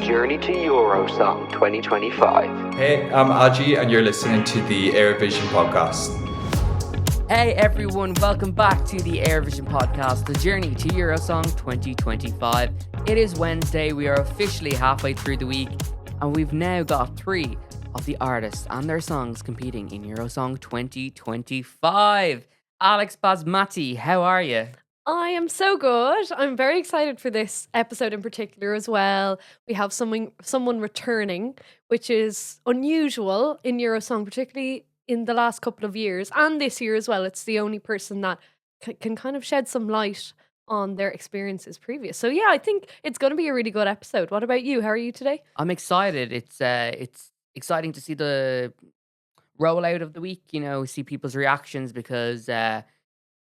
journey to Eurosong 2025. Hey, I'm Adgy, and you're listening to the Eurovision podcast. Hey everyone, welcome back to the Eurovision podcast, the journey to Eurosong 2025. It is Wednesday, we are officially halfway through the week, and we've now got 3 of the artists and their songs competing in Eurosong 2025. Alex Basmati, how are you? I am so good. I'm very excited for this episode in particular as well. We have someone returning, which is unusual in Eurosong, particularly in the last couple of years and this year as well. It's the only person that can kind of shed some light on their experiences previous. So yeah, I think it's going to be a really good episode. What about you? How are you today? I'm excited. It's exciting to see the rollout of the week, see people's reactions because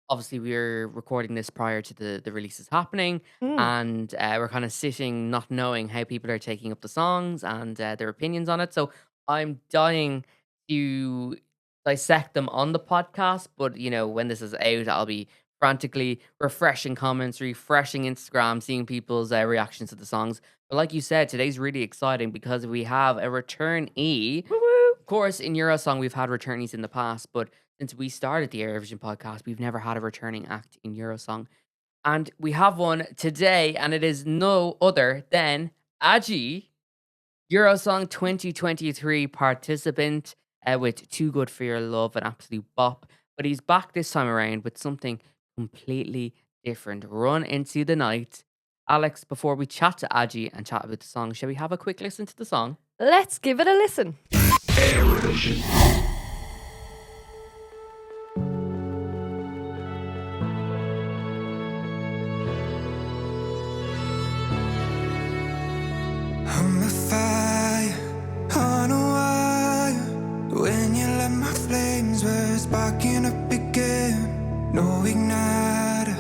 obviously we're recording this prior to the releases happening, and we're kind of sitting not knowing how people are taking up the songs and their opinions on it. So I'm dying to dissect them on the podcast, but when this is out, I'll be frantically refreshing comments, refreshing Instagram, seeing people's reactions to the songs. But like you said, today's really exciting because we have a returnee. Of course, in Eurosong, we've had returnees in the past, but since we started the Eurovision podcast, we've never had a returning act in Eurosong. And we have one today, and it is no other than Adgy, Eurosong 2023 participant with Too Good For Your Love, an absolute bop. But he's back this time around with something completely different. Run Into the Night. Alex, before we chat to Adgy and chat about the song, shall we have a quick listen to the song? Let's give it a listen. Eurovision. I'm a fire on a wire. When you let my flames, we're sparking up again. No igniter,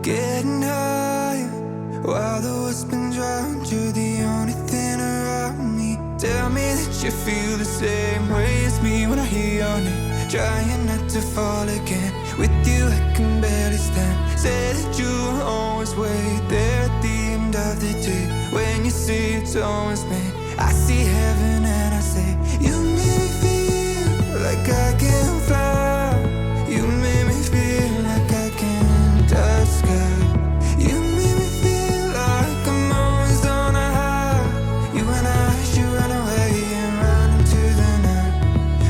getting higher. While the world's been drowned, you're the only thing around me. Tell me that you feel the same way as me when I hear your name. Trying not to fall again. With you I can barely stand. Say that you will always wait there at the end of the day. When you see it's always me, I see heaven and I say, you make me feel like I can fly. You make me feel like I can touch sky. You make me feel like I'm always on a high. You and I should run away and run into the night.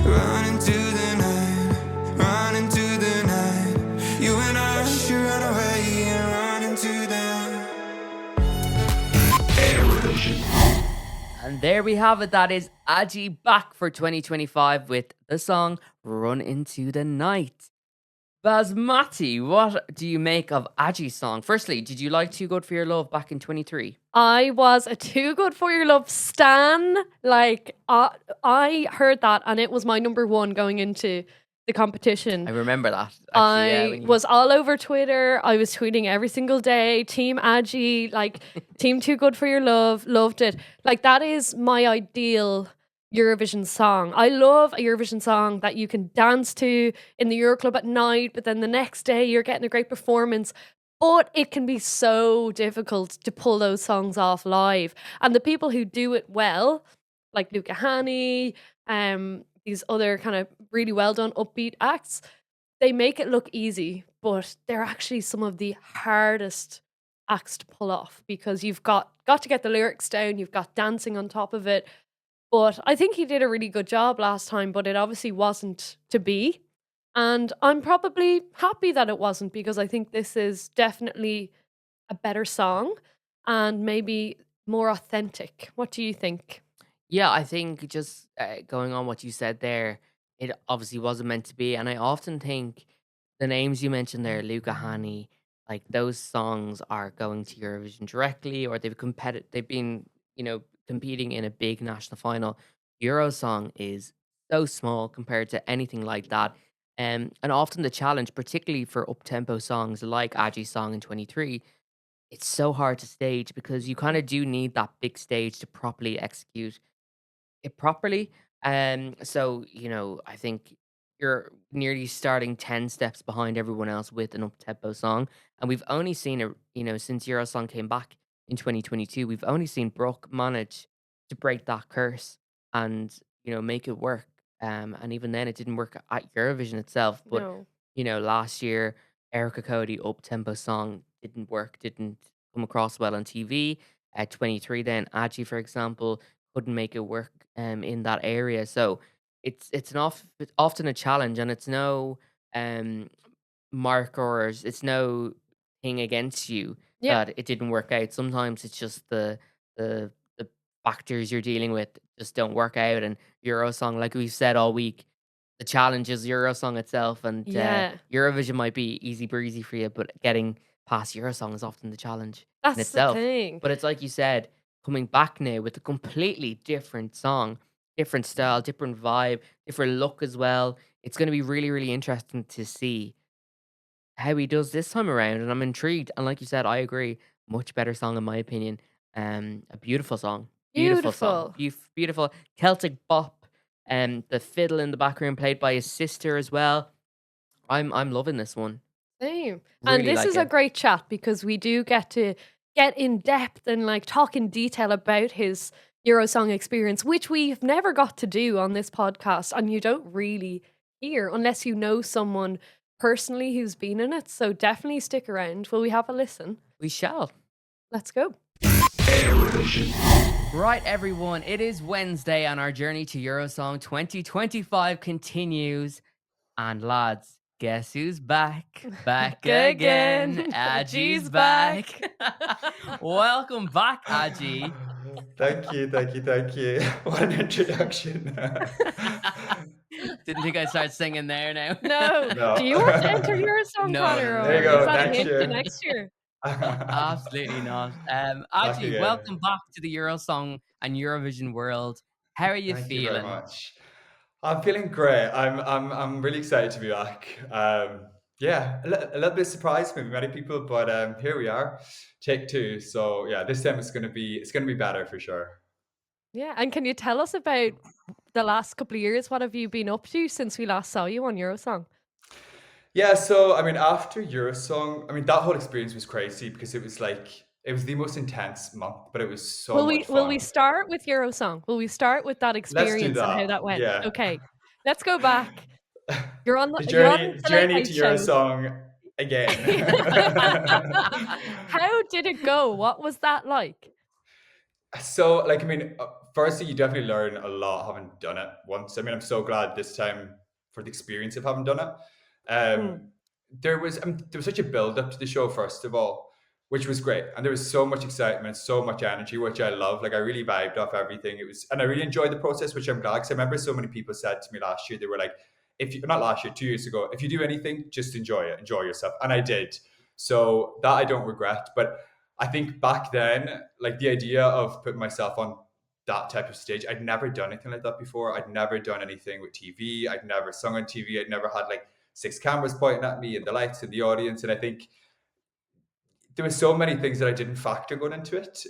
Run into the night. Run into the night. You and I should run away and run into the night. And there we have it. That is Adgy back for 2025 with the song Run Into the Night. Basmati, what do you make of Adgy's song? Firstly, did you like Too Good For Your Love back in 23? I was a Too Good For Your Love stan. I heard that and it was my number one going into the competition. I remember that. I was all over Twitter. I was tweeting every single day. Team Adgy, Team Too Good For Your Love, loved it. That is my ideal Eurovision song. I love a Eurovision song that you can dance to in the Euroclub at night, but then the next day you're getting a great performance. But it can be so difficult to pull those songs off live. And the people who do it well, like Luca Hani, these other kind of really well done upbeat acts, they make it look easy, but they're actually some of the hardest acts to pull off because you've got to get the lyrics down, you've got dancing on top of it. But I think he did a really good job last time, but it obviously wasn't to be. And I'm probably happy that it wasn't because I think this is definitely a better song and maybe more authentic. What do you think? Yeah, I think just going on what you said there, it obviously wasn't meant to be. And I often think the names you mentioned there, Luca Hani, those songs are going to Eurovision directly, or they've been, competing in a big national final. Eurosong is so small compared to anything like that. And often the challenge, particularly for up-tempo songs like Adgy's song in 23, it's so hard to stage because you kind of do need that big stage to properly execute it properly. So, I think you're nearly starting 10 steps behind everyone else with an up-tempo song. And we've only seen it, since Eurosong came back in 2022. We've only seen Brooke manage to break that curse and make it work. And even then, it didn't work at Eurovision itself. But No. last year, Erica Cody up tempo song didn't work, didn't come across well on TV. At 23, then Adgy, for example, couldn't make it work in that area. So it's often a challenge, and it's no um markers, it's no thing against you Yeah. that it didn't work out. Sometimes it's just the factors you're dealing with just don't work out. And Eurosong, like we've said all week, the challenge is Eurosong itself, and Yeah. Eurovision might be easy breezy for you, but getting past Eurosong is often the challenge in That's the itself. thing. But it's like you said, coming back now with a completely different song, different style, different vibe, different look as well. It's going to be really, really interesting to see how he does this time around, and I'm intrigued. And like you said, I agree. Much better song in my opinion. A beautiful song, beautiful song, Beautiful. beautiful Celtic bop. The fiddle in the background played by his sister as well. I'm loving this one. Same. And Really this like is a it. great chat because we do get to get in depth and like talk in detail about his Eurosong experience, which we've never got to do on this podcast. And you don't really hear unless you know someone personally who's been in it. So definitely stick around. Will we have a listen? We shall. Let's go. Eurovision. Right, everyone. It is Wednesday, and our journey to Eurosong 2025 continues. And lads, guess who's back? Back again. Again. Adgy's Adgy's back. Welcome back, Adgy. Thank you. What an introduction. Didn't think I'd start singing there now. No. No. Do you want to enter Eurosong, No, Conor? no, Or there you go, is that a next hint to year. next year? Absolutely not. Back Adgy, again. welcome back to the Eurosong and Eurovision world. How are you Thank you very feeling? much. I'm feeling great. I'm really excited to be back. Yeah, a little bit surprised, maybe many people, but here we are, take two. So yeah, this time it's gonna be better for sure. Yeah. And can you tell us about the last couple of years? What have you been up to since we last saw you on Eurosong? Yeah, so I mean, after Eurosong, I mean that whole experience was crazy because it was the most intense month, but it was so much Will we fun. start with Eurosong? Will we start with that Let's do experience and how that. that went? Yeah. Okay. Let's go back. You're on The you're on journey the Late Late to Show. Eurosong again. How did it go? What was that like? So, like, I mean, firstly, you definitely learn a lot having done it once. I mean, I'm so glad this time for the experience of having done it. Mm. There was such a build up to the show, first of all, which was great, and there was so much excitement, so much energy, which I love. Like, I really vibed off everything. And I really enjoyed the process, which I'm glad. Because I remember so many people said to me last year, they were like, "If you not last year, 2 years ago, if you do anything, just enjoy it, enjoy yourself," and I did. So that I don't regret, but I think back then, like the idea of putting myself on that type of stage, I'd never done anything like that before. I'd never done anything with TV. I'd never sung on TV. I'd never had like 6 cameras pointing at me and the lights and the audience. And I think there were so many things that I didn't factor going into it.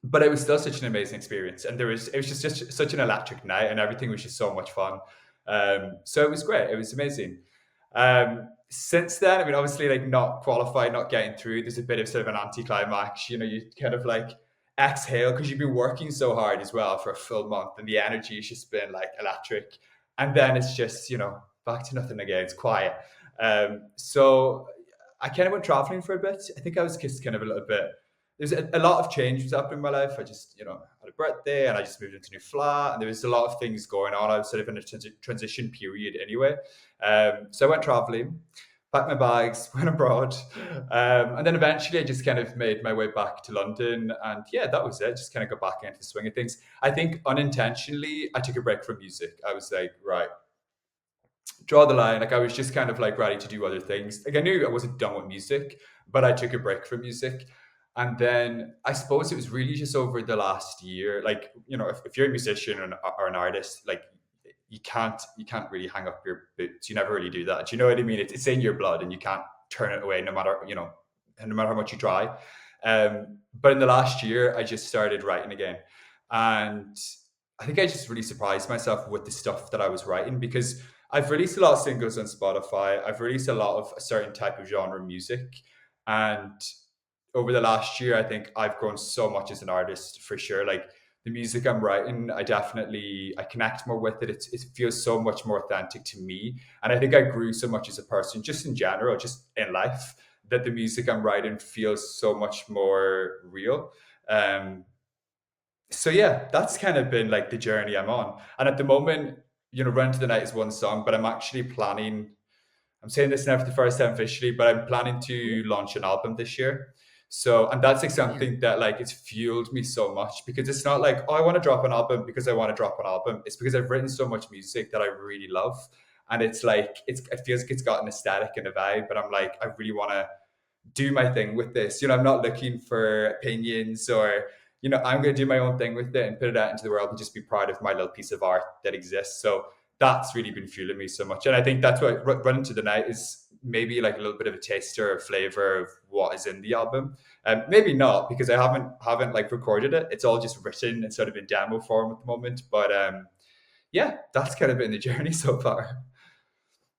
But it was still such an amazing experience. And it was just such an electric night and everything was just so much fun. So it was great. It was amazing. Since then, I mean, obviously, like not qualified, not getting through, there's a bit of sort of an anticlimax. You know, you kind of like exhale because you've been working so hard as well for a full month, and the energy has just been like electric. And then it's just, back to nothing again. It's quiet. So I kind of went traveling for a bit. I think I was just kind of a little bit. There's a lot of change was happening in my life. I just, had a birthday and I just moved into a new flat, and there was a lot of things going on. I was sort of in a transition period anyway. So I went traveling, packed my bags, went abroad, and then eventually I just kind of made my way back to London, and yeah, that was it. Just kind of got back into the swing of things. I think unintentionally, I took a break from music. I was like, right, draw the line. Like I was just kind of like ready to do other things. Like I knew I wasn't done with music, but I took a break from music. And then I suppose it was really just over the last year, like, if you're a musician or an artist, like you can't really hang up your boots. You never really do that. Do you know what I mean? It's in your blood and you can't turn it away no matter how much you try. But in the last year, I just started writing again. And I think I just really surprised myself with the stuff that I was writing, because I've released a lot of singles on Spotify. I've released a lot of a certain type of genre music. And over the last year, I think I've grown so much as an artist for sure. Like the music I'm writing, I connect more with it. It feels so much more authentic to me. And I think I grew so much as a person, just in general, just in life, that the music I'm writing feels so much more real. Um, so yeah, that's kind of been like the journey I'm on. And at the moment, Run to the Night is one song, but I'm actually planning, I'm saying this now for the first time officially, but I'm planning to launch an album this year. So, and that's like Brilliant. something that like it's fueled me so much, because it's not like, oh, I want to drop an album because I want to drop an album. It's because I've written so much music that I really love. And it's like, it feels like it's got an aesthetic and a vibe, but I'm like, I really want to do my thing with this. I'm not looking for opinions or, I'm going to do my own thing with it and put it out into the world and just be proud of my little piece of art that exists. So that's really been fueling me so much. And I think that's what Running to the Night is, maybe like a little bit of a taster or flavor of what is in the album. Maybe not, because I haven't like recorded it. It's all just written and sort of in demo form at the moment. But yeah, that's kind of been the journey so far.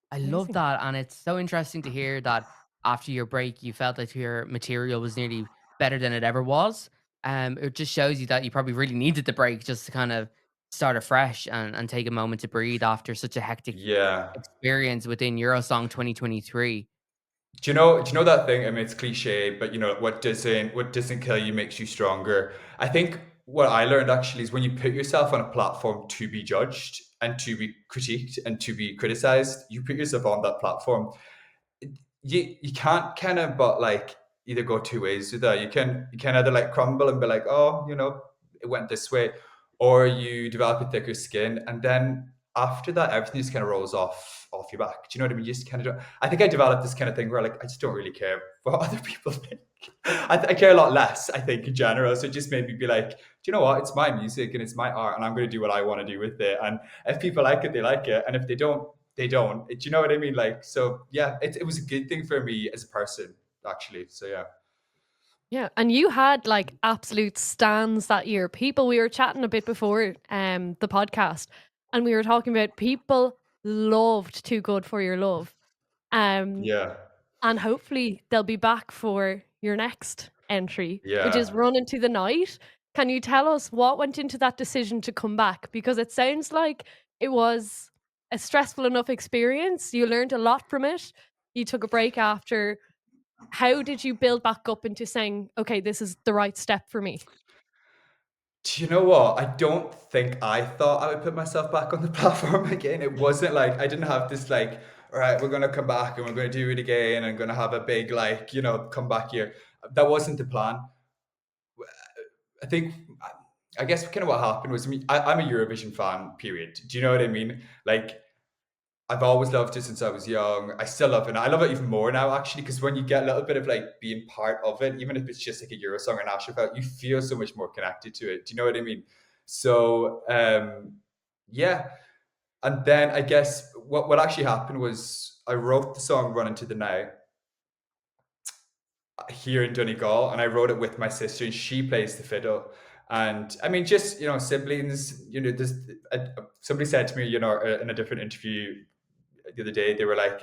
I love Amazing. that, and it's so interesting to hear that after your break, you felt that your material was nearly better than it ever was. It just shows you that you probably really needed the break just to kind of start afresh and take a moment to breathe after such a hectic Yeah. experience within Eurosong 2023. Do you know that thing? I mean, it's cliche, but what doesn't kill you makes you stronger. I think what I learned actually is when you put yourself on a platform to be judged and to be critiqued and to be criticized, you put yourself on that platform. You can't kind of but like either go two ways with that. You can either like crumble and be like, oh, it went this way, or you develop a thicker skin, and then after that, everything just kind of rolls off your back. Do you know what I mean? You just kind of don't. I think I developed this kind of thing where like I just don't really care what other people think. I care a lot less, I think, in general. So it just made me be like, do you know what? It's my music and it's my art, and I'm going to do what I want to do with it. And if people like it, they like it, and if they don't, they don't. Do you know what I mean? Like, so yeah, it was a good thing for me as a person, actually. So yeah. Yeah, and you had like absolute stands that year. People, we were chatting a bit before the podcast, and we were talking about people loved Too Good for Your Love. Um Yeah. and hopefully they'll be back for your next entry, which is Yeah. Run Into the Night. Can you tell us what went into that decision to come back? Because it sounds like it was a stressful enough experience. You learned a lot from it. You took a break after. How did you build back up into saying, okay, this is the right step for me? Do you know what? I don't think I thought I would put myself back on the platform again. It wasn't like I didn't have this like, all right, we're gonna come back and we're gonna do it again and gonna have a big like, comeback here. That wasn't the plan. I think I guess kind of what happened was I'm a Eurovision fan, period. Do you know what I mean? Like I've always loved it since I was young. I still love it. I love it even more now, actually, because when you get a little bit of like being part of it, even if it's just like a Eurosong or national felt, you feel so much more connected to it. Do you know what I mean? So yeah. And then I guess what actually happened was I wrote the song "Run Into the Night" here in Donegal, and I wrote it with my sister, and she plays the fiddle. And I mean, just siblings. There's somebody said to me, in a different interview the other day, they were like,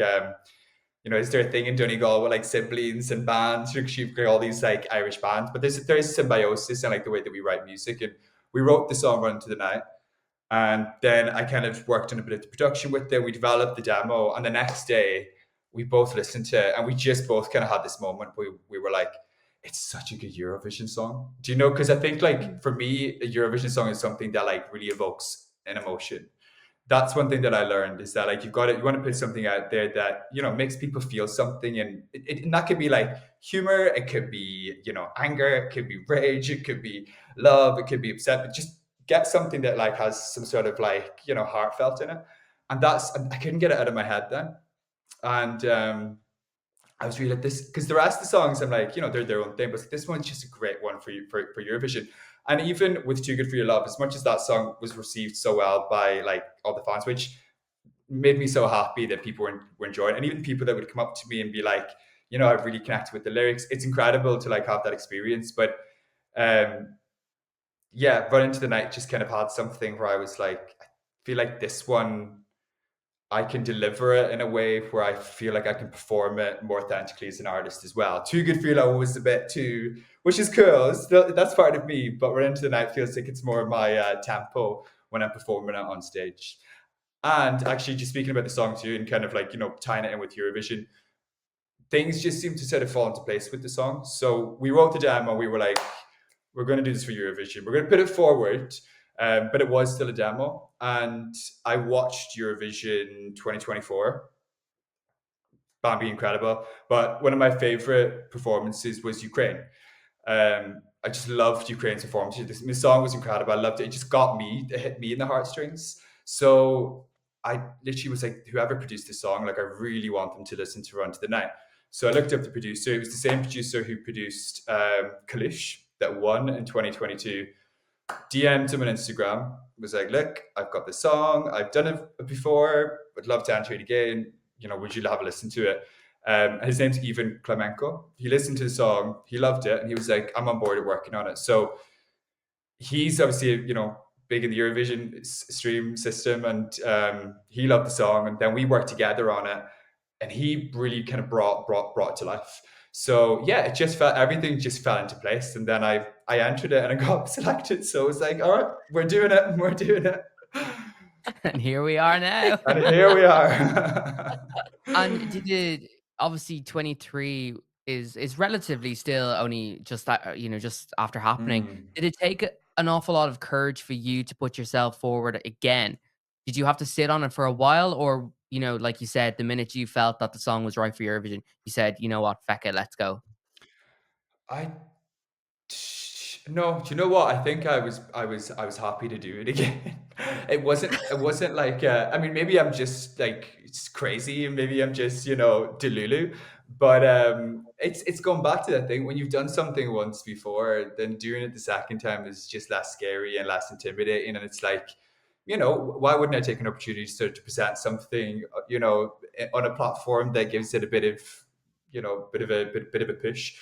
is there a thing in Donegal with like siblings and bands? You've got all these like Irish bands, but there is symbiosis and like the way that we write music. And we wrote the song "Run to the Night," and then I kind of worked on a bit of the production with it. We developed the demo, and the next day we both listened to it, and we just both kind of had this moment where we were like, it's such a good Eurovision song. Do you know? Because I think like for me, a Eurovision song is something that like really evokes an emotion. That's one thing that I learned, is that like you want to put something out there that makes people feel something, and and that could be like humor, it could be anger, it could be rage, it could be love, it could be upset, but just get something that like has some sort of like heartfelt in it. And I couldn't get it out of my head then. And I was really like this, because the rest of the songs I'm like they're their own thing, but this one's just a great one for you for Eurovision. And even with "Too Good for Your Love," as much as that song was received so well by like all the fans, which made me so happy that people were enjoying it, and even people that would come up to me and be like, I've really connected with the lyrics. It's incredible to like have that experience. But yeah, "Run Into the Night" just kind of had something where I was like, I feel like this one, I can deliver it in a way where I feel like I can perform it more authentically as an artist as well. Too Good for Your Love was a bit too, which is cool. Still, that's part of me, but We're Into the Night feels like it's more my tempo when I'm performing it on stage. And actually, just speaking about the song too, and kind of like, tying it in with Eurovision, things just seem to sort of fall into place with the song. So we wrote the demo, we were like, we're going to do this for Eurovision. We're going to put it forward, but it was still a demo. And I watched Eurovision 2024. Bambi, incredible. But one of my favorite performances was Ukraine. I just loved Ukraine's performance. The song was incredible. I loved it. It just got me. It hit me in the heartstrings. So I literally was like, whoever produced this song, like I really want them to listen to Run to the Night. So I looked up the producer. It was the same producer who produced Kalush that won in 2022. DM'd him on Instagram. Was like, look, I've got this song. I've done it before. Would love to enter it again. Would you have a listen to it? His name's Ivan Klymenko. He listened to the song, he loved it, and he was like, I'm on board at working on it. So he's obviously, big in the Eurovision stream system, and he loved the song, and then we worked together on it, and he really kind of brought it to life. So yeah, it just everything just fell into place, and then I entered it and I got selected. So it was like, all right, we're doing it. And here we are now. And here we are. And did it obviously 23 is relatively still only just that, just after happening. Did it take an awful lot of courage for you to put yourself forward again? Did you have to sit on it for a while, or like you said, the minute you felt that the song was right for Eurovision, you said, you know what, feck it, let's go? No, do you know what? I think I was happy to do it again. It wasn't like I mean, maybe I'm just like it's crazy, and maybe I'm just delulu, but it's going back to that thing when you've done something once before, then doing it the second time is just less scary and less intimidating, and it's like, why wouldn't I take an opportunity to present something on a platform that gives it a bit of bit of a push.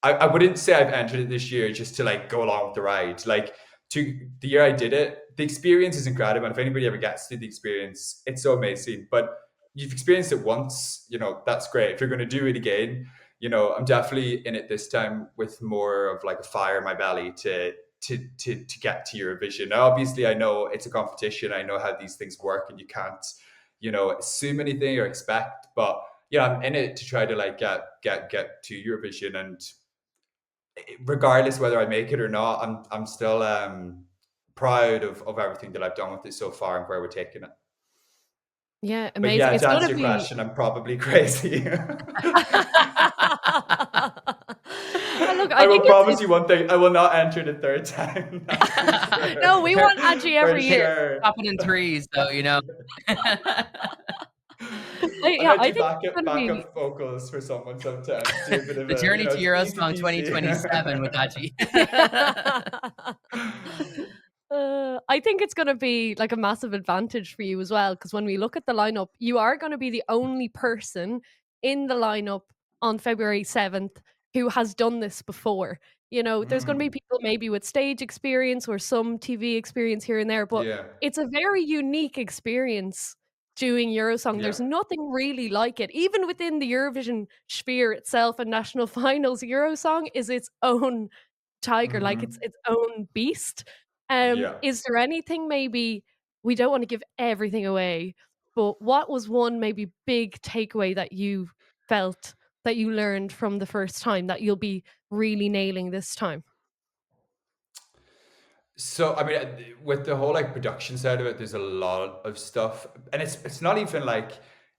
I wouldn't say I've entered it this year just to like go along with the ride. Like the year I did it, the experience is incredible. And if anybody ever gets to the experience, it's so amazing. But you've experienced it once, that's great. If you're going to do it again, I'm definitely in it this time with more of like a fire in my belly to get to Eurovision. Now, obviously, I know it's a competition. I know how these things work, and you can't, assume anything or expect. But yeah, I'm in it to try to like get to Eurovision, and regardless whether I make it or not, I'm still proud of everything that I've done with it so far and where we're taking it. Yeah, But amazing. yeah, It's to gonna answer your be. question, I'm probably crazy. Look, I will think promise you one thing: I will not enter the third time. No, we want Adgy every For year. sure. Happen in threes, so I I think do it's gonna be. backup vocals for someone sometimes. Do a bit of the a, journey to it's easy Eurosong peasy. 2027 with Adgy. I think it's going to be like a massive advantage for you as well, because when we look at the lineup, you are going to be the only person in the lineup on February 7th who has done this before. There's going to be people maybe with stage experience or some TV experience here and there, but Yeah. it's a very unique experience doing Eurosong. There's Yeah. nothing really like it. Even within the Eurovision sphere itself and national finals, Eurosong is its own tiger, like it's its own beast. Yeah. Is there anything, maybe, we don't want to give everything away, but what was one maybe big takeaway that you felt that you learned from the first time that you'll be really nailing this time? So I mean, with the whole like production side of it, there's a lot of stuff, and it's not even like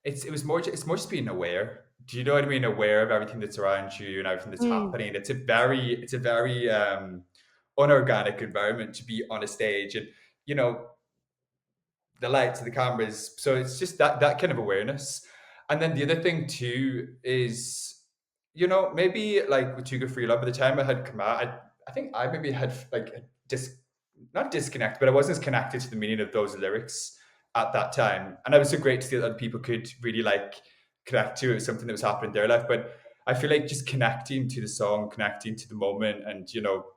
it's more just being aware. Do you know what I mean? Aware of everything that's around you and everything that's happening. It's a very unorganic environment to be on a stage, and the lights, the cameras. So it's just that kind of awareness. And then the other thing too is, maybe like with Too Good For Your Love, by the time I had come out, I think I maybe had like not disconnect, but I wasn't as connected to the meaning of those lyrics at that time. And it was so great to see that other people could really like connect to it, something that was happening in their life. But I feel like just connecting to the song, connecting to the moment, and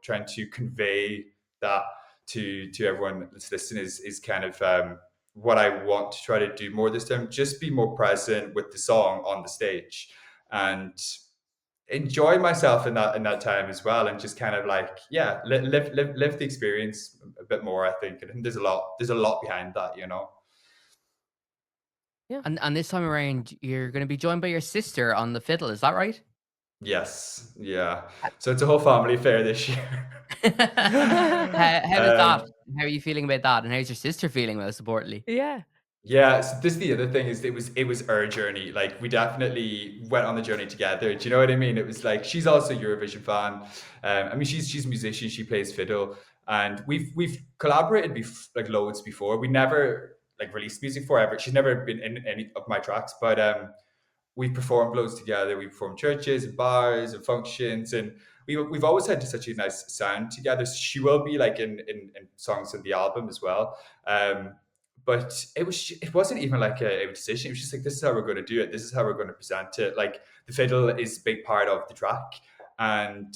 trying to convey that to everyone that's listening is kind of what I want to try to do more this time. Just be more present with the song on the stage and enjoy myself in that time as well, and just kind of like live the experience a bit more. I think, and there's a lot behind that, you know. And this time around, you're going to be joined by your sister on the fiddle. Is that right? Yes, yeah. So it's a whole family affair this year. How is that? um, How are you feeling about that? And how's your sister feeling, most importantly? Yeah. Yeah, so this is the other thing, is it was our journey. Like, we definitely went on the journey together. Do you know what I mean? It was like, she's also a Eurovision fan. I mean, she's a musician. She plays fiddle, and we've collaborated like loads before. We never like released music forever. She's never been in any of my tracks, but we've performed loads together. We performed churches and bars and functions, and we've always had such a nice sound together. So she will be like in songs on the album as well. But it wasn't even like a decision. It was just like, this is how we're going to do it. This is how we're going to present it. Like, the fiddle is a big part of the track, and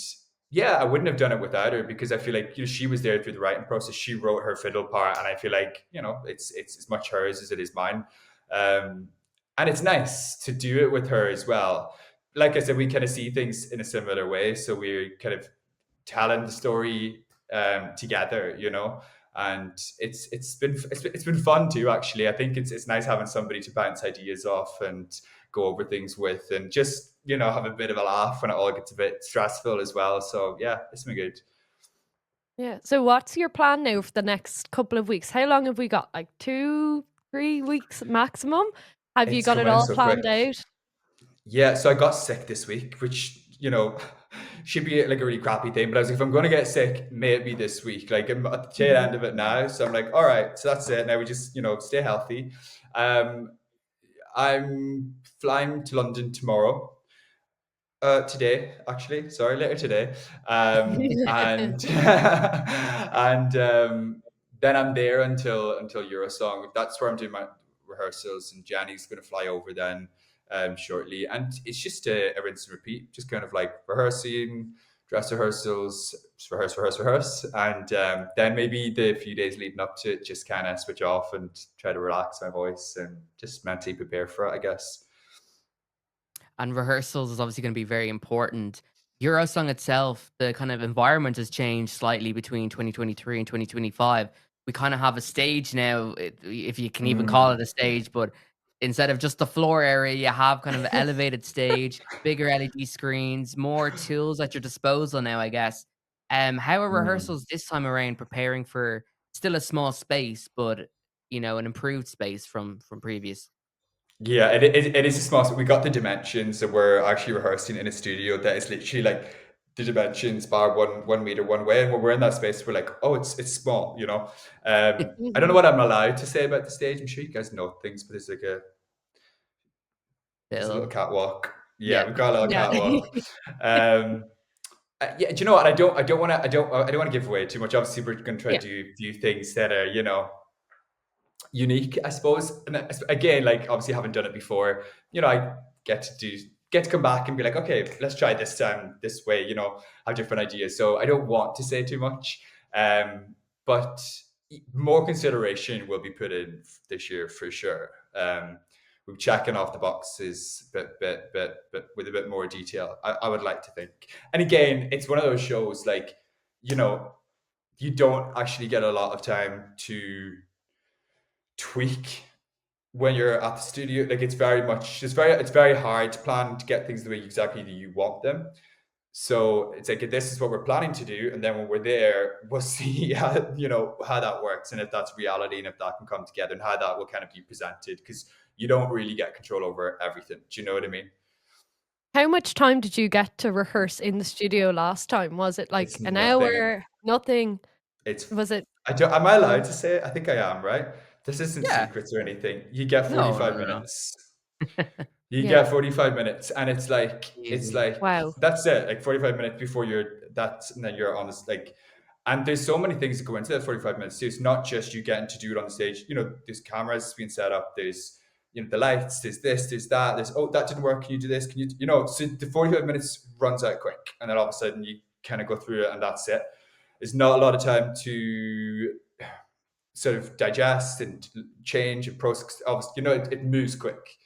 yeah, I wouldn't have done it without her, because I feel like, she was there through the writing process. She wrote her fiddle part, and I feel like, it's as much hers as it is mine. Um, and it's nice to do it with her as well. Like I said, we kind of see things in a similar way, so we're kind of telling the story together, and it's been fun too. Actually, I think it's nice having somebody to bounce ideas off and go over things with, and just have a bit of a laugh when it all gets a bit stressful as well. So yeah, it's been good. Yeah. So what's your plan now for the next couple of weeks? How long have we got? Like 2-3 weeks maximum? Have you It's got it coming in all so quick. planned out? Yeah, so I got sick this week, which, should be like a really crappy thing. But I was like, if I'm going to get sick, may it be this week. Like, I'm at the tail end of it now. So I'm like, all right, so that's it. Now we just, stay healthy. I'm flying to London tomorrow. Today, actually, sorry, later today. And and then I'm there until Eurosong. That's where I'm doing my rehearsals, and Jenny's going to fly over then shortly. And it's just a rinse and repeat, just kind of like rehearsing, dress rehearsals, rehearse, and then maybe the few days leading up to it, just kind of switch off and try to relax my voice and just mentally prepare for it, I guess. And rehearsals is obviously going to be very important. Eurosong itself, the kind of environment has changed slightly between 2023 and 2025. We kind of have a stage now, if you can even call it a stage, but instead of just the floor area, you have kind of an elevated stage, bigger LED screens, more tools at your disposal now, I guess. How are Mm. rehearsals this time around preparing for still a small space, but an improved space from previous? Yeah, it is a small. So we got the dimensions, so we're actually rehearsing in a studio that is literally like the dimensions bar 1 meter one way, and when we're in that space, we're like, oh, it's small, I don't know what I'm allowed to say about the stage. I'm sure you guys know things, but there's a little Bill? catwalk. Yeah, Yeah. we've got a little Yeah. catwalk. Um, yeah, do you know what? I don't want to give away too much. Obviously, we're going to try Yeah. to do a few things that are, unique, I suppose. And again, like, obviously haven't done it before, I get to come back and be like, okay, let's try this this way, have different ideas. So I don't want to say too much, but more consideration will be put in this year for sure. We're checking off the boxes, but with a bit more detail, I would like to think. And again, it's one of those shows, like, you know you don't actually get a lot of time to tweak when you're at the studio. Like, it's very hard to plan to get things the way exactly that you want them. So it's like, this is what we're planning to do, and then when we're there, we'll see how that works, and if that's reality, and if that can come together, and how that will kind of be presented, because you don't really get control over everything. Do you know what I mean? How much time did you get to rehearse in the studio last time? Was it like It's an nothing. hour? Nothing? It's Was it? am I allowed to say it? I think I am, right? This isn't Yeah. secrets or anything. You get No, 45 no, no, no. minutes. You Yeah. get 45 minutes, and it's Easy. like Wow. that's it. Like, 45 minutes before and then you're on this, like, and there's so many things that go into that 45 minutes too. It's not just you getting to do it on the stage. There's cameras being set up, there's the lights, there's this, there's that, there's, oh, that didn't work, can you do this? Can you so the 45 minutes runs out quick, and then all of a sudden you kind of go through it, and that's it. There's not a lot of time to sort of digest and change and process. Obviously, it moves quick.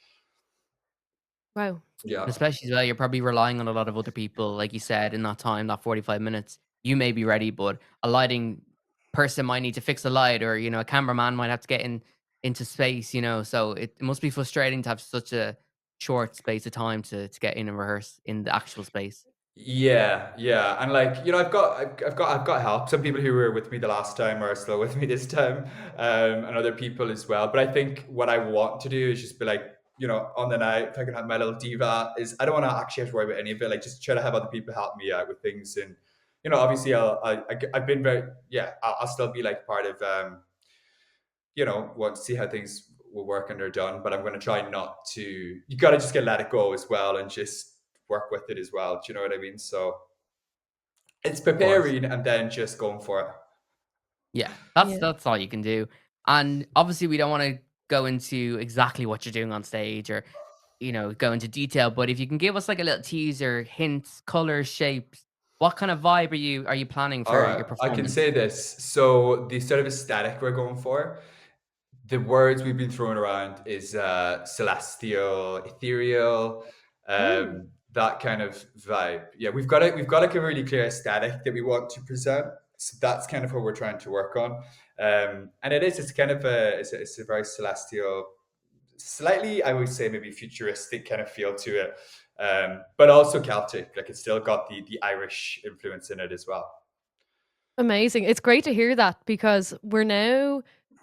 Wow. Yeah. And especially as well, you're probably relying on a lot of other people, like you said, in that time, that 45 minutes. You may be ready, but a lighting person might need to fix a light, or a cameraman might have to get into space. So it must be frustrating to have such a short space of time to get in and rehearse in the actual space. Yeah, yeah, and I've got help. Some people who were with me the last time are still with me this time, and other people as well. But I think what I want to do is just be like, on the night, if I can have my little diva, is I don't want to actually have to worry about any of it. Like, just try to have other people help me out with things, and obviously, I've been very, yeah, I'll still be like part of, want to see how things will work and are done. But I'm going to try not to. You got to just let it go as well, and just work with it as well. Do you know what I mean? So it's Of course. preparing and then just going for it. Yeah, Yeah. that's all you can do. And obviously, we don't want to go into exactly what you're doing on stage, or go into detail. But if you can give us like a little teaser, hints, colors, shapes, what kind of vibe are you planning All for right, your I can performance? say this. So the sort of aesthetic we're going for, the words we've been throwing around is celestial, ethereal, Mm. that kind of vibe. Yeah, we've got like a really clear aesthetic that we want to present. So that's kind of what we're trying to work on. And it's kind of it's a very celestial, slightly, I would say, maybe futuristic kind of feel to it. But also Celtic. Like, it's still got the Irish influence in it as well. Amazing. It's great to hear that, because we're now,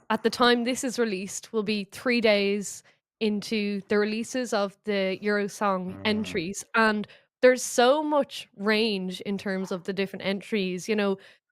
at the time this is released, will be 3 days into the releases of the Eurosong entries. And there's so much range in terms of the different entries.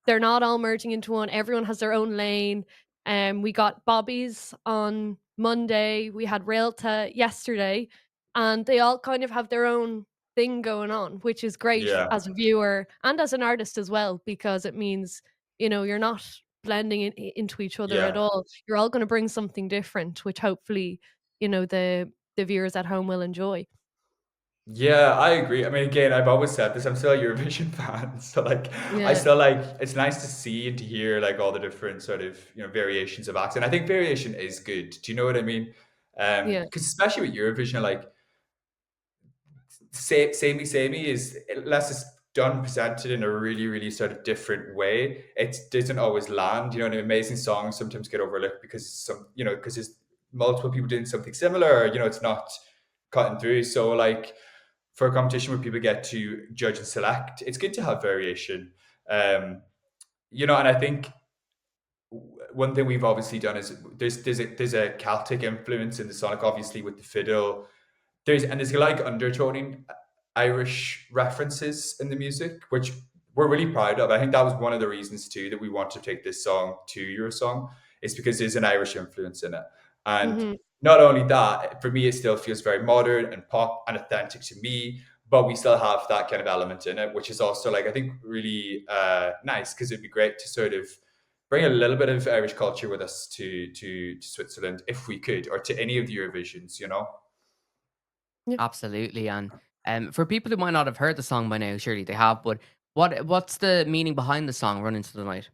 They're not all merging into one. Everyone has their own lane. We got Bobby's on Monday. We had Railta yesterday. And they all kind of have their own thing going on, which is great Yeah. as a viewer and as an artist as well, because it means, you're not blending into each other at Yeah. all. You're all going to bring something different, which hopefully, the viewers at home will enjoy. Yeah, I agree. I mean, again, I've always said this. I'm still a Eurovision fan, so like, I Yeah. still like. It's nice to see and to hear like all the different sort of variations of acts, and I think variation is good. Do you know what I mean? Yeah. Because especially with Eurovision, like, samey is, unless it's done presented in a really really sort of different way, it doesn't always land. And amazing songs sometimes get overlooked because because there's multiple people doing something similar. Or, it's not cutting through. So like, for a competition where people get to judge and select, it's good to have variation. And I think one thing we've obviously done is there's a Celtic influence in the song, like, obviously with the fiddle. There's like undertoning Irish references in the music, which we're really proud of. I think that was one of the reasons too that we want to take this song to Eurosong, is because there's an Irish influence in it. And Hmm. not only that, for me, it still feels very modern and pop and authentic to me, but we still have that kind of element in it, which is also, like, I think really nice, because it'd be great to sort of bring a little bit of Irish culture with us to Switzerland, if we could, or to any of the Eurovisions. Absolutely. And for people who might not have heard the song by now, surely they have. But what's the meaning behind the song "Run Into the Night"?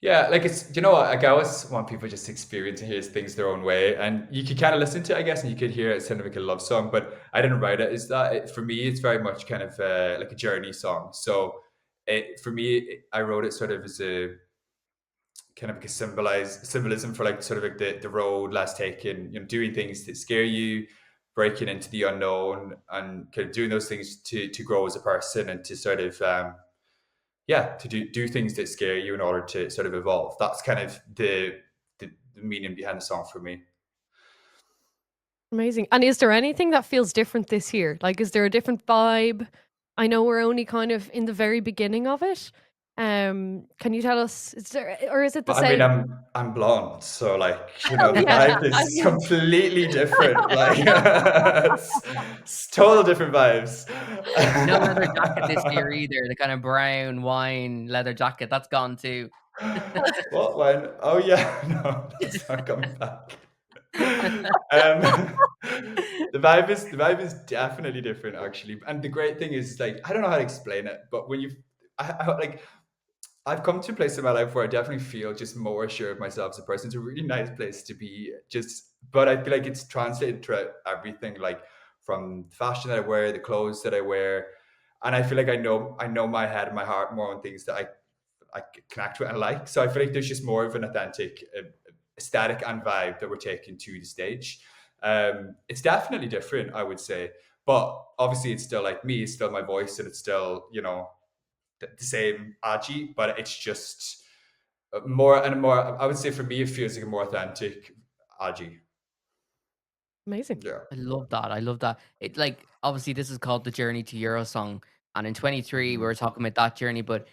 Yeah, like, it's, what, like, I always want people just to experience and hear things their own way, and you could kind of listen to it, I guess, and you could hear it sound like a love song, but I didn't write it as that. For me, it's very much kind of like a journey song. So for me, I wrote it sort of as a kind of like a symbolism for, like, sort of like the road less taken, doing things that scare you, breaking into the unknown, and kind of doing those things to grow as a person, and to sort of to do things that scare you in order to sort of evolve. That's kind of the meaning behind the song for me. Amazing. And is there anything that feels different this year? Like, is there a different vibe? I know we're only kind of in the very beginning of it. Can you tell us, or is it the But I mean, same? I'm blonde, so, like, Oh, the yeah. vibe I is mean, completely different. Like, it's total different vibes. No leather jacket this year either. The kind of brown wine leather jacket, that's gone too. What one? Oh yeah, no, that's not coming back. Um, the vibe is definitely different, actually. And the great thing is, like, I don't know how to explain it, but when you, like, I've come to a place in my life where I definitely feel just more sure of myself as a person. It's a really nice place to be. But I feel like it's translated throughout everything, like from the fashion that I wear, the clothes that I wear, and I feel like I know my head and my heart more on things that I connect with and like. So I feel like there's just more of an authentic aesthetic and vibe that we're taking to the stage. It's definitely different, I would say, but obviously it's still like me. It's still my voice, and it's still the same Adgy, but it's just more and more. I would say for me, it feels like a more authentic Adgy. Amazing. Yeah. I love that. I love that. It like obviously this is called the journey to Eurosong, and in 23 we Mhm. were talking about that journey, but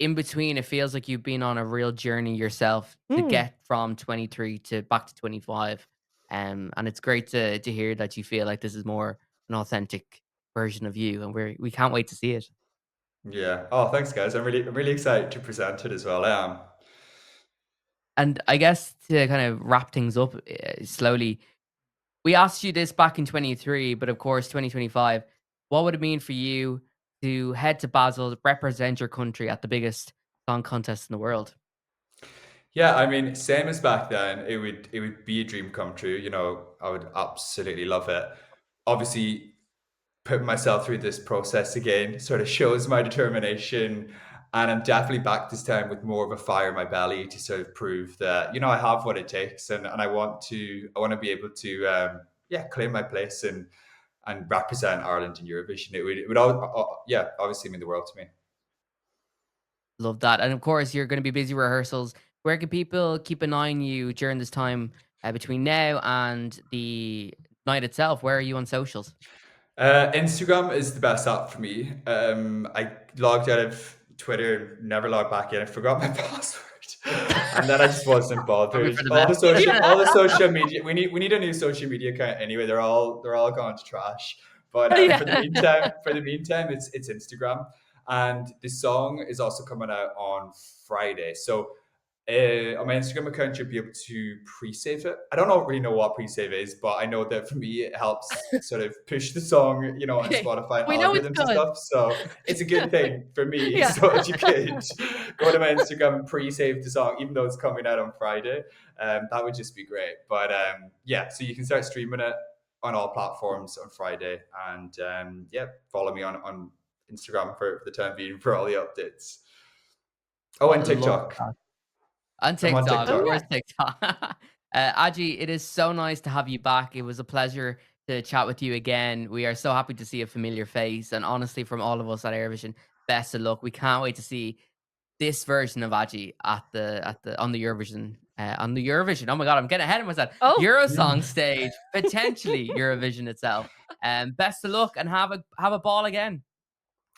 in between it feels like you've been on a real journey yourself to Mm, get from 23 to back to 25. And it's great to hear that you feel like this is more an authentic version of you, and we can't wait to see it. Yeah. Oh, thanks, guys. I'm really excited to present it as well. I am. And I guess to kind of wrap things up slowly, we asked you this back in 23, but of course 2025, what would it mean for you to head to Basel, represent your country at the biggest song contest in the world? Yeah, I mean, same as back then, it would be a dream come true. I would absolutely love it. Obviously, putting myself through this process again sort of shows my determination, and I'm definitely back this time with more of a fire in my belly to sort of prove that I have what it takes, and I want to be able to claim my place and represent Ireland in Eurovision. It would yeah, obviously mean the world to me. Love that. And of course, you're going to be busy rehearsals. Where can people keep an eye on you during this time between now and the night itself? Where are you on socials? Instagram is the best app for me. I logged out of Twitter, never logged back in. I forgot my password, and then I just wasn't Probably bothered. for the All the best. social, all the social media. We need a new social media account anyway. They're all gone to trash. But for the yeah. meantime, it's Instagram, and the song is also coming out on Friday. So on my Instagram account, you'll be able to pre-save it. I don't really know what pre-save is, but I know that for me, it helps sort of push the song, on Spotify and We know it's algorithms and good. stuff. So it's a good thing for me. Yeah. So if you could go to my Instagram and pre-save the song, even though it's coming out on Friday, that would just be great. But yeah, so you can start streaming it on all platforms on Friday, and follow me on Instagram for the time being for all the updates. Oh, I and love TikTok. that. On I'm on TikTok, Oh of TikTok. course, yeah. TikTok. Adji, it is so nice to have you back. It was a pleasure to chat with you again. We are so happy to see a familiar face, and honestly, from all of us at Airvision, best of luck. We can't wait to see this version of Adji at the on the Eurovision. Oh my god, I'm getting ahead of myself. Oh, Eurosong stage, potentially Eurovision itself. Best of luck and have a ball again.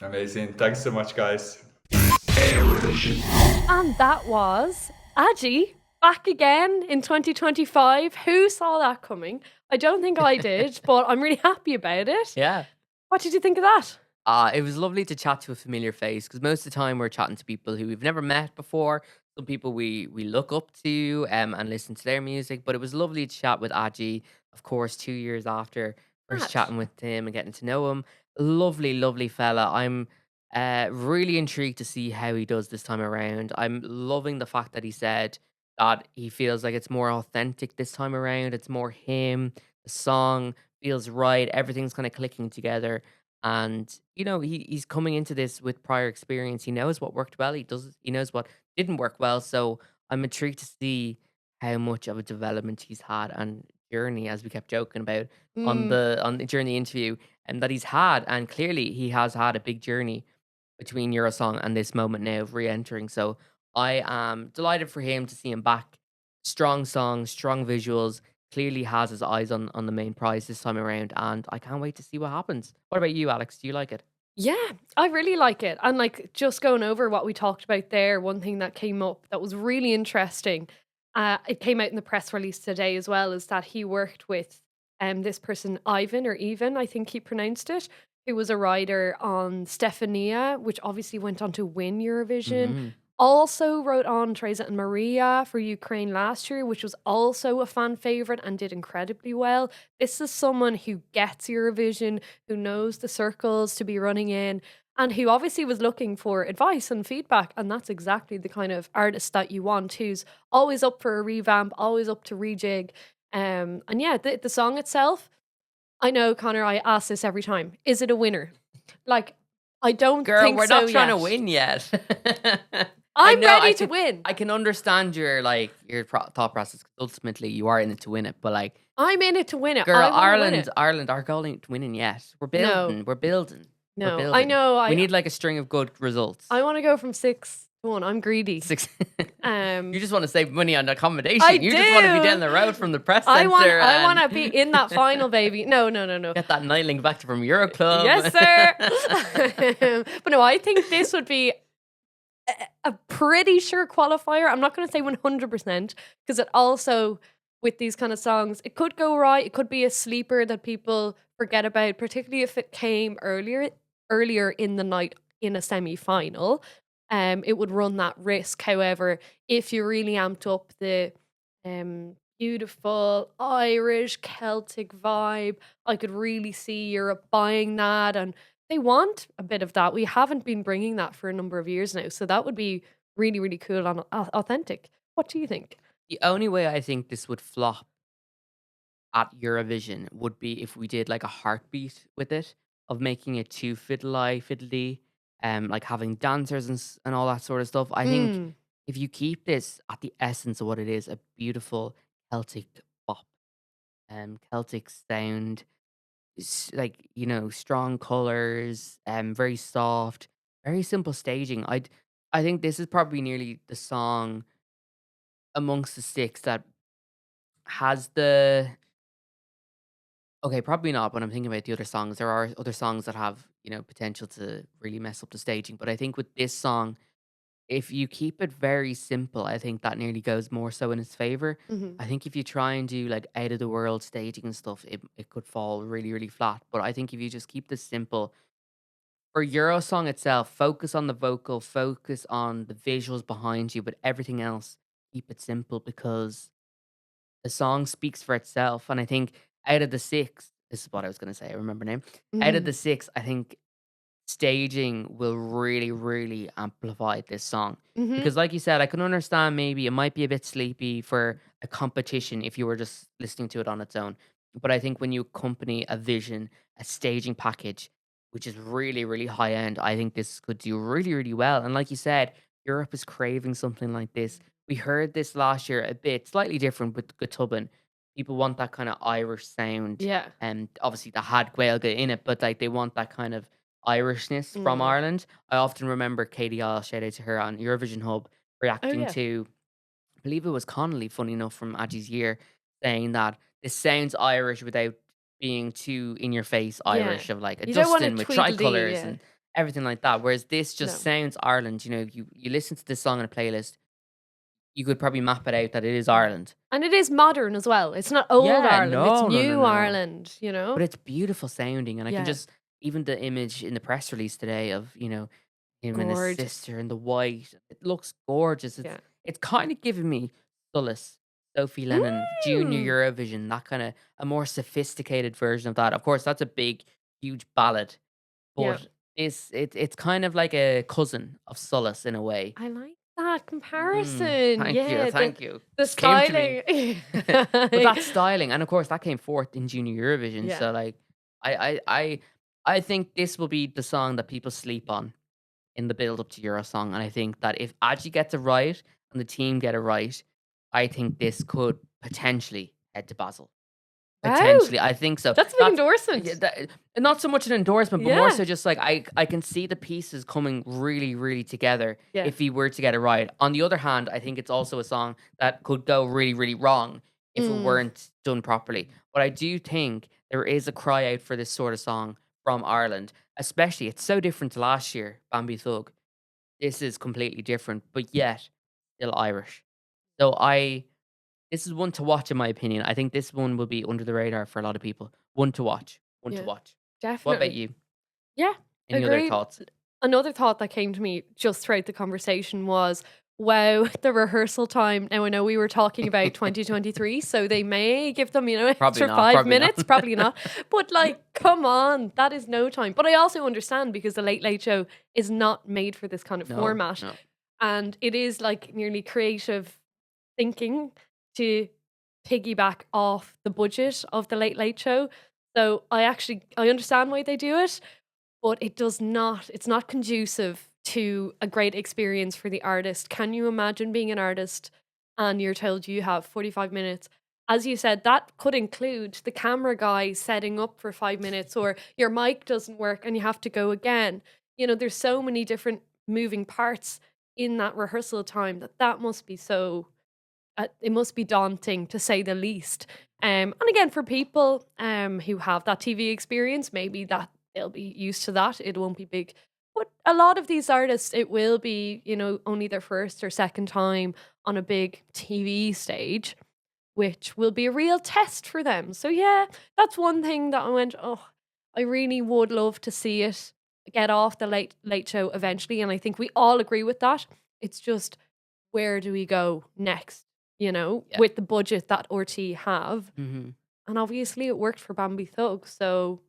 Amazing. Thanks so much, guys. Eurovision. and that was Adgy back again in 2025. Who saw that coming? I don't think I did, but I'm really happy about it. Yeah. What did you think of that? It was lovely to chat to a familiar face because most of the time we're chatting to people who we've never met before. Some people we look up to and listen to their music. But it was lovely to chat with Adji, of course, 2 years after first Mad. chatting with him and getting to know him. Lovely, lovely fella. I'm really intrigued to see how he does this time around. I'm loving the fact that he said that he feels like it's more authentic this time around. It's more him. The song feels right. Everything's kind of clicking together. And he's coming into this with prior experience. He knows what worked well. He knows what didn't work well. So I'm intrigued to see how much of a development he's had and journey, as we kept joking about Mm, during the interview, and that he's had. And clearly he has had a big journey between Eurosong and this moment now of re-entering. So I am delighted for him to see him back. Strong songs, strong visuals. Clearly has his eyes on the main prize this time around, and I can't wait to see what happens. What about you, Alex? Do you like it? yeah, I really like it. And like just going over what we talked about there, one thing that came up that was really interesting, it came out in the press release today as well, is that he worked with this person, Ivan, I think he pronounced it, who was a writer on Stefania, which obviously went on to win Eurovision. Hmm. Also wrote on Teresa and Maria for Ukraine last year, which was also a fan favorite and did incredibly well. This is someone who gets Eurovision, who knows the circles to be running in. and who obviously was looking for advice and feedback. And that's exactly the kind of artist that you want, who's always up for a revamp, always up to rejig. And yeah, the song itself, I know, Connor, I ask this every time. Is it a winner? Like, I don't Girl, think we're so not trying to yet. win yet. I'm I ready to can- win. I can understand your thought process. 'Cause ultimately, you are in it to win it. But like, I'm in it to win it. girl, I wanna win it. Ireland, our goal ain't winning yet. We're No. building. We're building. We're No, I building. know. We need like a string of good results. I want to go from 6-1. I'm greedy. 6. Um, You just want to save money on accommodation. I You just want to be do. down the road from the press I centre. want to be in that final, baby. No. Get that night link back from Euroclub. Yes, sir. But no, I think this would be a pretty sure qualifier. I'm not going to say 100% because it also, with these kind of songs, it could go right. It could be a sleeper that people forget about, particularly if it came earlier in the night in a semi-final. It would run that risk. However, if you really amped up the beautiful Irish Celtic vibe, I could really see Europe buying that, and they want a bit of that. We haven't been bringing that for a number of years now, so that would be really, really cool and authentic. What do you think? The only way I think this would flop at Eurovision would be if we did like a heartbeat with it, of making it too fiddly, like having dancers and all that sort of stuff. I think if you keep this at the essence of what it is, a beautiful Celtic pop, Celtic sound, like, you know, strong colors, very soft, very simple staging. I think this is probably nearly the song amongst the six that has the okay, probably not. When I'm thinking about the other songs, there are other songs that have, you know, potential to really mess up the staging. But I think with this song, if you keep it very simple, I think that nearly goes more so in its favor. I think if you try and do like out of the world staging and stuff, it could fall really, really flat. But I think if you just keep this simple, for Eurosong itself, focus on the vocal, focus on the visuals behind you, but everything else, keep it simple because the song speaks for itself. And I think out of the six, this is what I was going to say, I remember now. Out of the six, I think staging will really, really amplify this song. Because like you said, I can understand maybe it might be a bit sleepy for a competition if you were just listening to it on its own. But I think when you accompany a vision, a staging package, which is really, really high end, I think this could do really, really well. And like you said, Europe is craving something like this. We heard this last year a bit, slightly different with Gutubin. People want that kind of Irish sound. Yeah. And obviously they had Gaeilge in it, but like they want that kind of Irishness from Ireland. I often remember Katie Isle, shout out to her on Eurovision Hub, reacting to, I believe it was Connolly, funny enough, from Adgy's year, saying that this sounds Irish without being too in your face Irish, of like a You don't want Dustin it with tweedledee, tricolours and everything like that. Whereas this just No. sounds Ireland. You know, you listen to this song in a playlist, you could probably map it out that it is Ireland. And it is modern as well. It's not old Yeah, Ireland. no, It's no, new no, no. Ireland, you know? But it's beautiful sounding, and I Yeah. can just even the image in the press release today of, you know, him and his Gorgeous. sister in the white. It looks gorgeous. It's kind of giving me Dulles, Sophie Lennon, Junior Eurovision, that kind of a more sophisticated version of that. Of course, that's a big, huge ballad, but it's kind of like a cousin of Solace in a way. I like that comparison. Thank you. The Just came to me. styling. But that styling, and of course that came forth in Junior Eurovision. Yeah. So like, I think this will be the song that people sleep on in the build up to Eurosong. And I think that if Adgy gets it right and the team get it right, I think this could potentially head to Basel. Wow. Potentially, I think so. That's a big endorsement. Yeah, not so much an endorsement, but more Yeah. so just like I can see the pieces coming really, really together Yeah. if he were to get it right. On the other hand, I think it's also a song that could go really, really wrong if it weren't done properly. But I do think there is a cry out for this sort of song from Ireland, especially it's so different to last year, Bambi Thug. This is completely different, but yet still Irish. So this is one to watch in my opinion. I think this one will be under the radar for a lot of people. One to watch. One to Yeah. watch. Definitely. What about you? Yeah. Any other agreed. thoughts? Another thought that came to me just throughout the conversation was wow, the rehearsal time. Now I know we were talking about 2023, so they may give them, Probably extra not, 5 probably minutes. not. Probably not. But like, come on, that is no time. But I also understand because the Late Late Show is not made for this kind of No, format. no. And it is like nearly creative thinking to piggyback off the budget of the Late Late Show. So I understand why they do it, but it's not conducive to a great experience for the artist. Can you imagine being an artist and you're told you have 45 minutes? As you said, that could include the camera guy setting up for 5 minutes, or your mic doesn't work and you have to go again. There's so many different moving parts in that rehearsal time that must be so it must be daunting, to say the least. And again, for people who have that TV experience, maybe that they'll be used to that. It won't be big. But a lot of these artists, it will be, only their first or second time on a big TV stage, which will be a real test for them. So yeah, that's one thing that I went, oh, I really would love to see it get off the Late Late Show eventually. And I think we all agree with that. It's just, where do we go next? Yeah. With the budget that RT have. Mhm. And obviously it worked for Bambi Thug. So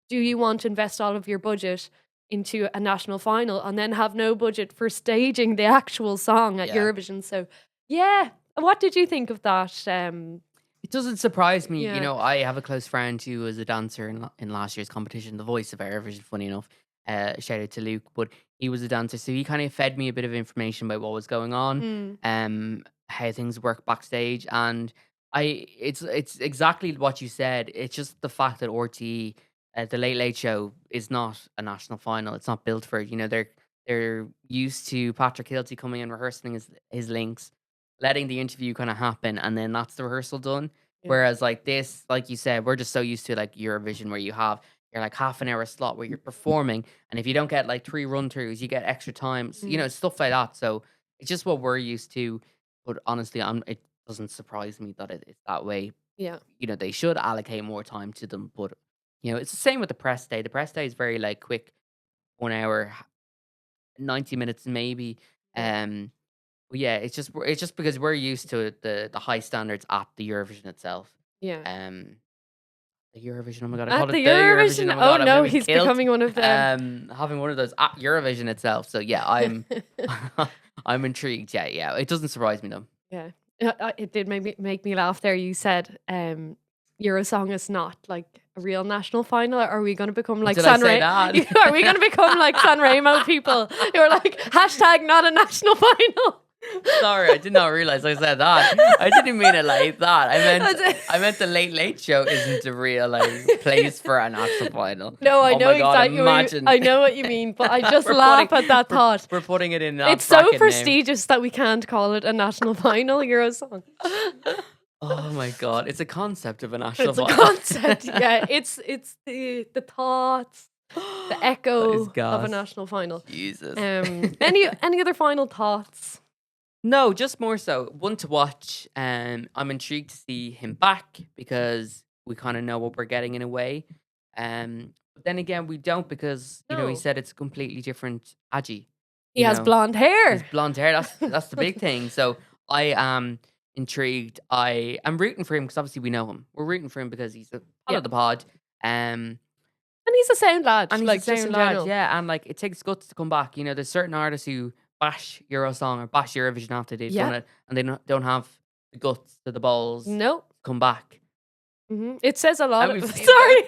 do you want to invest all of your budget into a national final and then have no budget for staging the actual song at Yeah. Eurovision? So yeah, what did you think of that? It doesn't surprise me. Yeah. I have a close friend who was a dancer in last year's competition, the voice of Eurovision, funny enough. Shout out to Luke, but he was a dancer, so he kind of fed me a bit of information about what was going on, how things work backstage, and it's exactly what you said. It's just the fact that RTE, the Late Late Show, is not a national final. It's not built for it. They're used to Patrick Hilty coming and rehearsing his links, letting the interview kind of happen, and then that's the rehearsal done. Yeah. Whereas like this, like you said, we're just so used to like Eurovision, where you're like half an hour slot where you're performing, and if you don't get like 3 run throughs, you get extra times, stuff like that. So it's just what we're used to. But honestly, it doesn't surprise me that it's that way. Yeah. They should allocate more time to them, but it's the same with the press day. The press day is very like quick, 1 hour, 90 minutes maybe. But yeah, it's just because we're used to the high standards at the Eurovision itself. Yeah. The Eurovision, oh my god, I At called the it the Eurovision. Oh my god, I'm no, gonna be he's killed. becoming one of them. Having one of those at Eurovision itself. So yeah, I'm I'm intrigued. Yeah, it doesn't surprise me though. Yeah. It did make me laugh there. You said Eurosong is not like a real national final. Are we going to become like Did I say that? Are we going to become like Sanremo people who are like hashtag not a national final? Sorry, I did not realize I said that. I didn't mean it like that. I meant the Late Late Show isn't a real like place for a national final. No, I Oh know my God, exactly. imagine. I know what you mean, but I just We're laugh putting- at that thought. We're putting it in. That It's so bracket name. prestigious that we can't call it a national final Eurosong. Oh my god, it's a concept of a national It's a final. concept. Yeah, it's the thoughts, the echo That is of a gas. national final. Jesus. Any other final thoughts? No, just more so one to watch. I'm intrigued to see him back because we kind of know what we're getting in a way. But then again, we don't because he No. said it's a completely different Adgy. He has blonde hair. He's blonde hair. That's the big thing. So I am intrigued. I am rooting for him because obviously we know him. We're rooting for him because he's a part Yeah. of the pod. And he's a sound lad. And he's like a just sound in lad, general. yeah. And like it takes guts to come back. There's certain artists who bash Eurosong or bash Eurovision after they've Yeah. done it, and they don't have the guts to the balls to No. come back. It says a lot. And we've seen Sorry.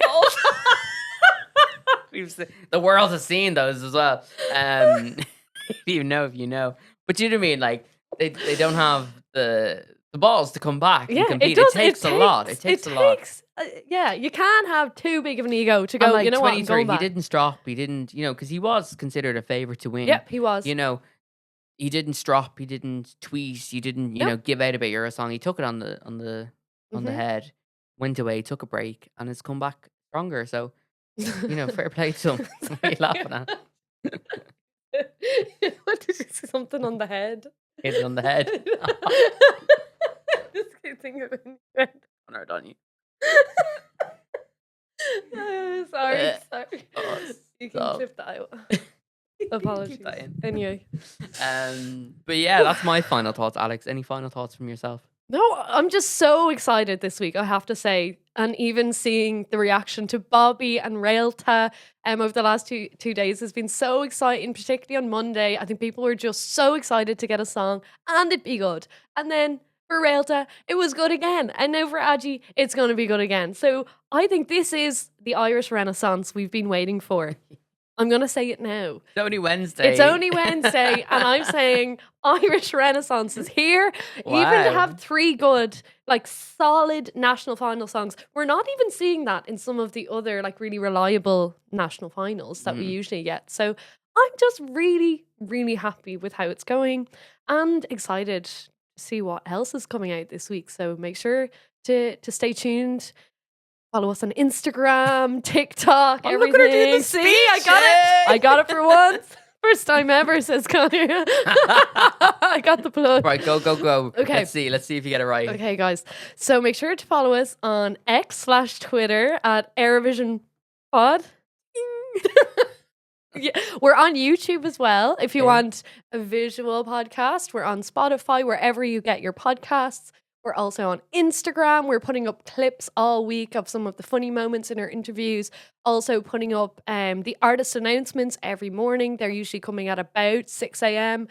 The world has seen those as well. If you know. But you know what I mean? Like they don't have the balls to come back and Yeah, compete. it does. Takes a lot. It takes a lot. Yeah, you can't have too big of an ego to And go. like You know what? I'm 23, going he back. didn't drop. He didn't, because he was considered a favorite to win. Yep, he was. He didn't drop. He didn't tweet. He didn't, give out about Eurosong. He took it on the Mhm. head, went away, took a break, and has come back stronger. So, fair play to him. What are you laughing at? What did you say? Something on the head? Hit it on the head. Just keep thinking of it. Conor, don't you? Sorry. Oh, You can stop. clip that out. Apologies. Keep that in. Anyway. But yeah, that's my final thoughts. Alex, any final thoughts from yourself? No, I'm just so excited this week, I have to say. And even seeing the reaction to Bobby and Railta over the last two days has been so exciting, particularly on Monday. I think people were just so excited to get a song and it'd be good. And then for Railta, it was good again. And now for Adgy, it's going to be good again. So I think this is the Irish Renaissance we've been waiting for. I'm going to say it now. It's only Wednesday. It's only Wednesday, and I'm saying Irish Renaissance is here. Wow. Even to have 3 good, like solid national final songs. We're not even seeing that in some of the other like really reliable national finals that we usually get. So I'm just really, really happy with how it's going and excited to see what else is coming out this week. So make sure to stay tuned. Follow us on Instagram, TikTok, everything. Look at her doing the See, speech. I got it. I got it for once. First time ever, says Conor. I got the plug. Right, go. Okay. Let's see if you get it right. Okay, guys. So make sure to follow us on X/Twitter at Eurovision Pod. Yeah, we're on YouTube as well. If you want a visual podcast, we're on Spotify, wherever you get your podcasts. We're also on Instagram. We're putting up clips all week of some of the funny moments in our interviews. Also putting up the artist announcements every morning. They're usually coming at about 6 a.m.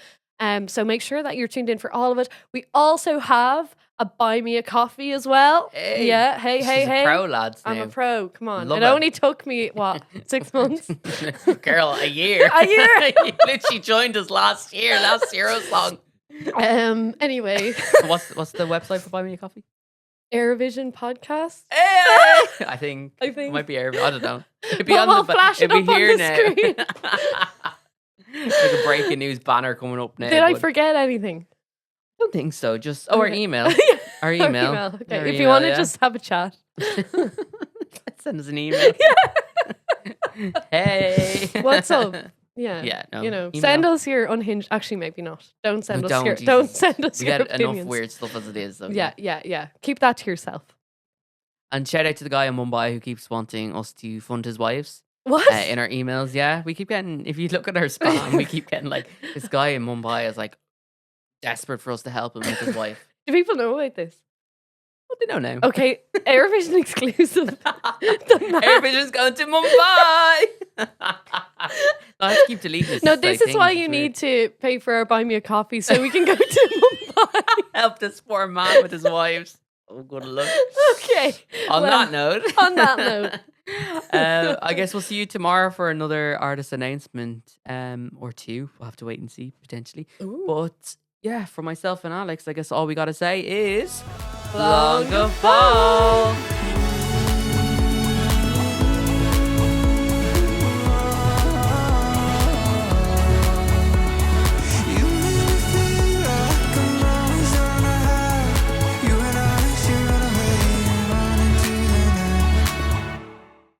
So make sure that you're tuned in for all of it. We also have a Buy Me a Coffee as well. Hey, yeah, hey. She's a pro, lads. I'm now. a pro. Come on. Love it it. only took me, 6 months? Girl, a year. A year. You literally joined us last Eurosong. Anyway, What's the website for Buy Me a Coffee? Eurovision Podcast. Hey! I think it might be Eurovision. I don't know. It'd be Well, we'll flash it it'd be up on here the now. screen. Like a breaking news banner coming up now. Did I but forget anything? I don't think so. Just our Okay. email. Our email. Okay. Our If you email, want to yeah. just have a chat. Send us an email. Hey. What's up? Yeah. Yeah, no. Email. Email. Send us your unhinged. Actually, maybe not. Don't send us Don't, your. Jesus. Don't send us We your get opinions. enough weird stuff as it is. So Yeah. Keep that to yourself. And shout out to the guy in Mumbai who keeps wanting us to fund his wives What? in our emails. Yeah, we keep getting, if you look at our spam, we keep getting like, this guy in Mumbai is like desperate for us to help him with his wife. Do people know about this? What they know now. Okay, Eurovision exclusive. The man- Eurovision's going to Mumbai. I have to keep deleting this. No, this is why you need to pay for our Buy Me a Coffee so we can go to Mumbai. help this poor man with his wives. Oh, good luck. Okay. On well, that note. On that note. I guess we'll see you tomorrow for another artist announcement or two. We'll have to wait and see potentially. Ooh. But yeah, for myself and Alex, I guess all we got to say is Long long fall.